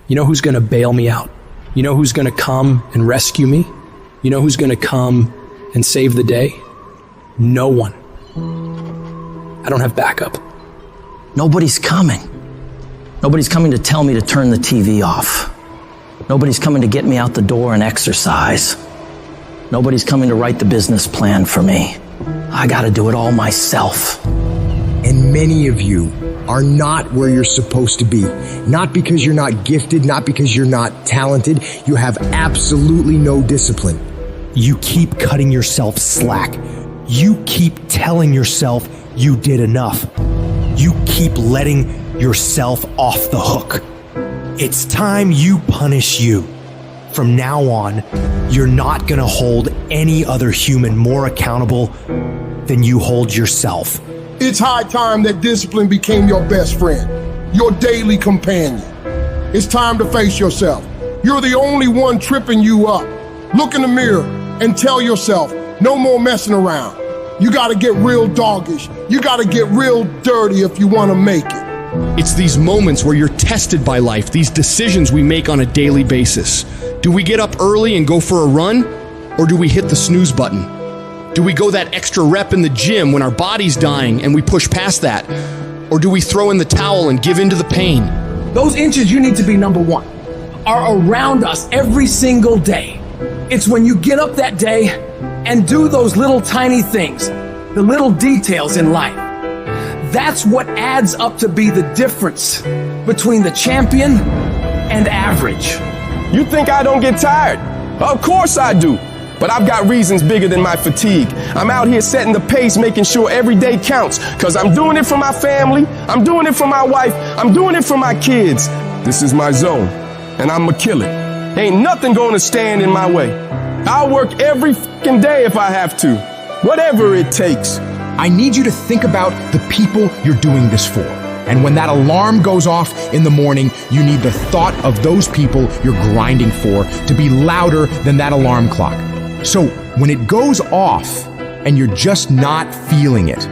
You know who's going to bail me out? You know who's going to come and rescue me? You know who's going to come and save the day? No one. I don't have backup. Nobody's coming. Nobody's coming to tell me to turn the TV off. Nobody's coming to get me out the door and exercise. Nobody's coming to write the business plan for me. I gotta do it all myself. And many of you are not where you're supposed to be. Not because you're not gifted, not because you're not talented. You have absolutely no discipline. You keep cutting yourself slack. You keep telling yourself you did enough. You keep letting yourself off the hook. It's time you punish you. From now on, you're not gonna hold any other human more accountable than you hold yourself. It's high time that discipline became your best friend, your daily companion. It's time to face yourself. You're the only one tripping you up. Look in the mirror and tell yourself, no more messing around. You gotta get real doggish. You gotta get real dirty if you wanna make it. It's these moments where you're tested by life, these decisions we make on a daily basis. Do we get up early and go for a run? Or do we hit the snooze button? Do we go that extra rep in the gym when our body's dying and we push past that? Or do we throw in the towel and give in to the pain? Those inches you need to be number one are around us every single day. It's when you get up that day and do those little tiny things, the little details in life. That's what adds up to be the difference between the champion and average. You think I don't get tired? Of course I do. But I've got reasons bigger than my fatigue. I'm out here setting the pace, making sure every day counts. Cause I'm doing it for my family, I'm doing it for my wife, I'm doing it for my kids. This is my zone, and I'ma kill it. Ain't nothing gonna stand in my way. I'll work every fucking day if I have to. Whatever it takes. I need you to think about the people you're doing this for. And when that alarm goes off in the morning, you need the thought of those people you're grinding for to be louder than that alarm clock. So when it goes off and you're just not feeling it,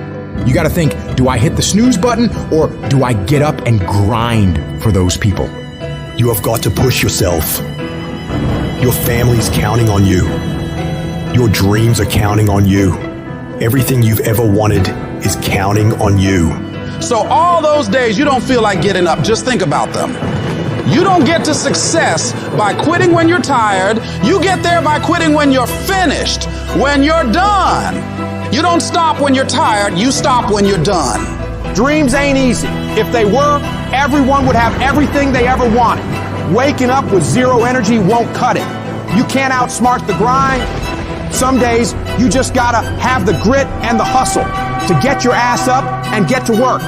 you gotta think, do I hit the snooze button or do I get up and grind for those people? You have got to push yourself. Your family's counting on you. Your dreams are counting on you. Everything you've ever wanted is counting on you. So all those days you don't feel like getting up, just think about them. You don't get to success by quitting when you're tired. You get there by quitting when you're finished, when you're done. You don't stop when you're tired, you stop when you're done. Dreams ain't easy. If they were, everyone would have everything they ever wanted. Waking up with zero energy won't cut it. You can't outsmart the grind. Some days, you just gotta have the grit and the hustle to get your ass up and get to work.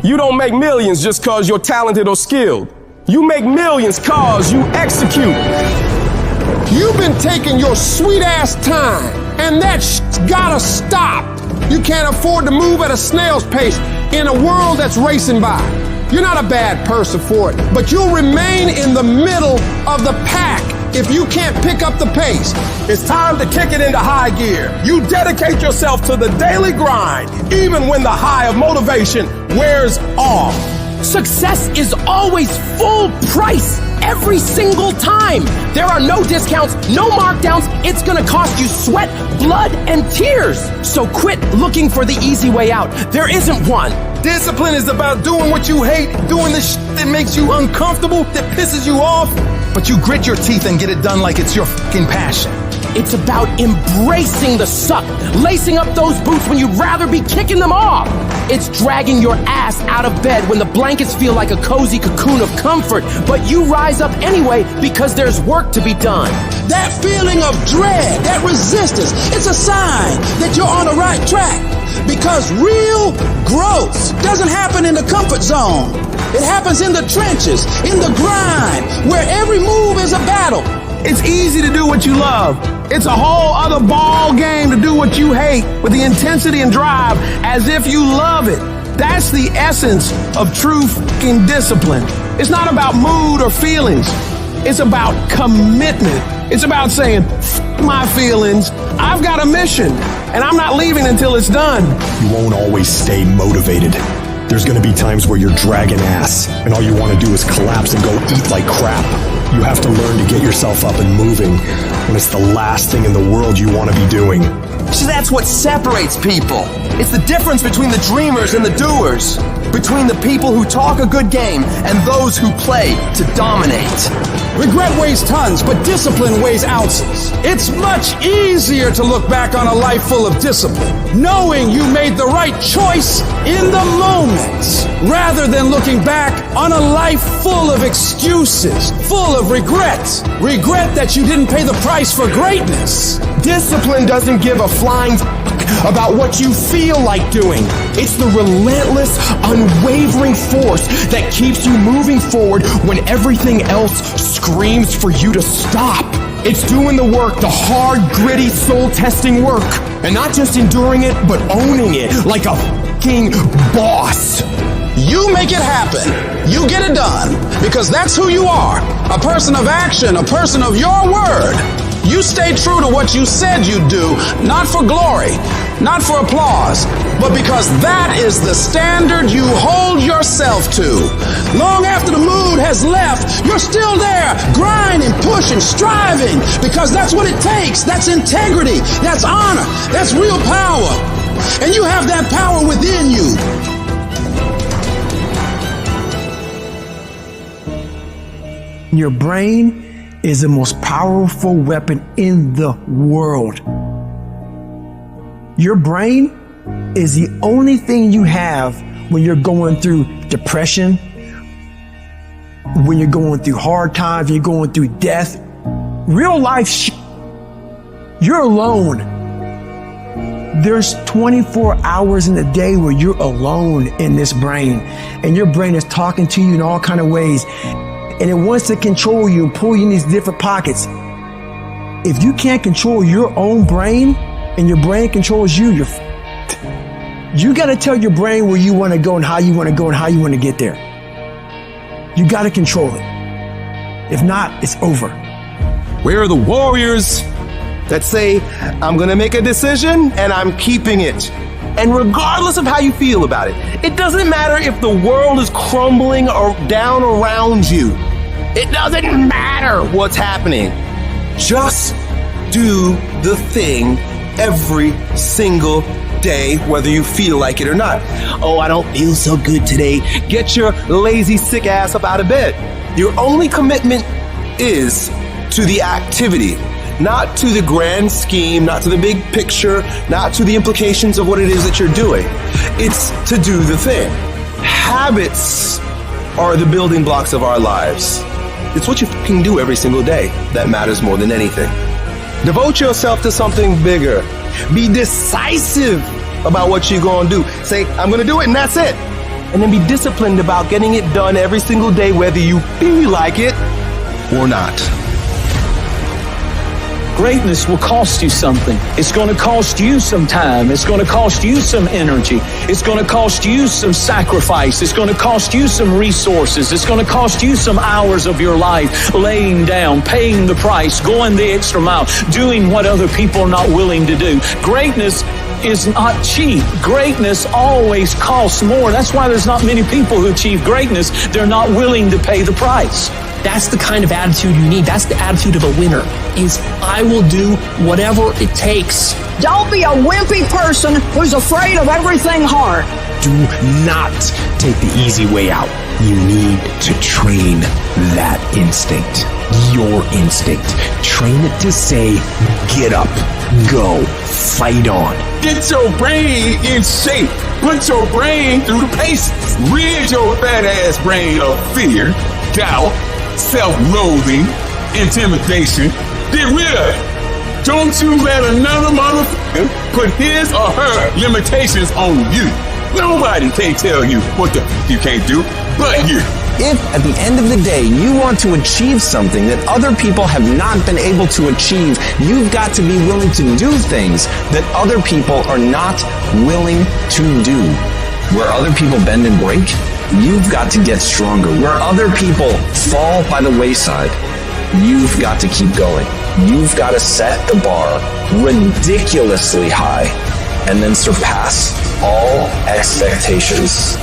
You don't make millions just cause you're talented or skilled. You make millions cause you execute. You've been taking your sweet ass time, and that shit's gotta stop. You can't afford to move at a snail's pace in a world that's racing by. You're not a bad person for it, but you'll remain in the middle of the pack if you can't pick up the pace. It's time to kick it into high gear. You dedicate yourself to the daily grind, even when the high of motivation wears off. Success is always full price every single time. There are no discounts, no markdowns. It's gonna cost you sweat, blood, and tears. So quit looking for the easy way out. There isn't one. Discipline is about doing what you hate, doing the shit that makes you uncomfortable, that pisses you off, but you grit your teeth and get it done like it's your fucking passion. It's about embracing the suck, lacing up those boots when you'd rather be kicking them off. It's dragging your ass out of bed when the blankets feel like a cozy cocoon of comfort, but you rise up anyway because there's work to be done. That feeling of dread, that resistance, it's a sign that you're on the right track. Because real growth doesn't happen in the comfort zone. It happens in the trenches, in the grind, where every move is a battle. It's easy to do what you love. It's a whole other ball game to do what you hate with the intensity and drive as if you love it. That's the essence of true fucking discipline. It's not about mood or feelings. It's about commitment. It's about saying, F my feelings, I've got a mission, and I'm not leaving until it's done. You won't always stay motivated. There's gonna be times where you're dragging ass and all you wanna do is collapse and go eat like crap. You have to learn to get yourself up and moving when it's the last thing in the world you wanna be doing. See, that's what separates people. It's the difference between the dreamers and the doers. Between the people who talk a good game and those who play to dominate. Regret weighs tons, but discipline weighs ounces. It's much easier to look back on a life full of discipline, knowing you made the right choice in the moment, rather than looking back on a life full of excuses, full of regret. Regret that you didn't pay the price for greatness. Discipline doesn't give a flying about what you feel like doing. It's the relentless, unwavering force that keeps you moving forward when everything else screams for you to stop. It's doing the work, the hard, gritty, soul-testing work. And not just enduring it, but owning it like a fucking boss. You make it happen. You get it done. Because that's who you are. A person of action, a person of your word. You stay true to what you said you'd do, not for glory, not for applause, but because that is the standard you hold yourself to. Long after the mood has left, you're still there, grinding, pushing, striving, because that's what it takes. That's integrity, that's honor, that's real power. And you have that power within you. Your brain is the most powerful weapon in the world. Your brain is the only thing you have when you're going through depression, when you're going through hard times, you're going through death. Real life, you're alone. There's 24 hours in a day where you're alone in this brain, and your brain is talking to you in all kinds of ways. And it wants to control you and pull you in these different pockets. If you can't control your own brain and your brain controls you, you got to tell your brain where you want to go and how you want to go and how you want to get there. You got to control it. If not, it's over. Where are the warriors that say, I'm going to make a decision and I'm keeping it? And regardless of how you feel about it, it doesn't matter if the world is crumbling or down around you. It doesn't matter what's happening. Just do the thing every single day, whether you feel like it or not. Oh, I don't feel so good today. Get your lazy, sick ass up out of bed. Your only commitment is to the activity, not to the grand scheme, not to the big picture, not to the implications of what it is that you're doing. It's to do the thing. Habits are the building blocks of our lives. It's what you can do every single day that matters more than anything. Devote yourself to something bigger. Be decisive about what you're going to do. Say, I'm going to do it, and that's it. And then be disciplined about getting it done every single day, whether you feel like it or not. Greatness will cost you something. It's going to cost you some time. It's going to cost you some energy. It's going to cost you some sacrifice. It's going to cost you some resources. It's going to cost you some hours of your life laying down, paying the price, going the extra mile, doing what other people are not willing to do. Greatness is not cheap. Greatness always costs more. That's why there's not many people who achieve greatness. They're not willing to pay the price. That's the kind of attitude you need. That's the attitude of a winner, is I will do whatever it takes. Don't be a wimpy person who's afraid of everything hard. Do not take the easy way out. You need to train that instinct, your instinct. Train it to say, get up, go, fight on. Get your brain in shape. Put your brain through the paces. Rid your fat ass brain of fear, doubt, self-loathing, intimidation. Get rid of it. Don't you let another motherfucker put his or her limitations on you. Nobody can tell you what the f you can't do but you. If at the end of the day you want to achieve something that other people have not been able to achieve, you've got to be willing to do things that other people are not willing to do. Where other people bend and break, you've got to get stronger. Where other people fall by the wayside, you've got to keep going. You've got to set the bar ridiculously high and then surpass all expectations.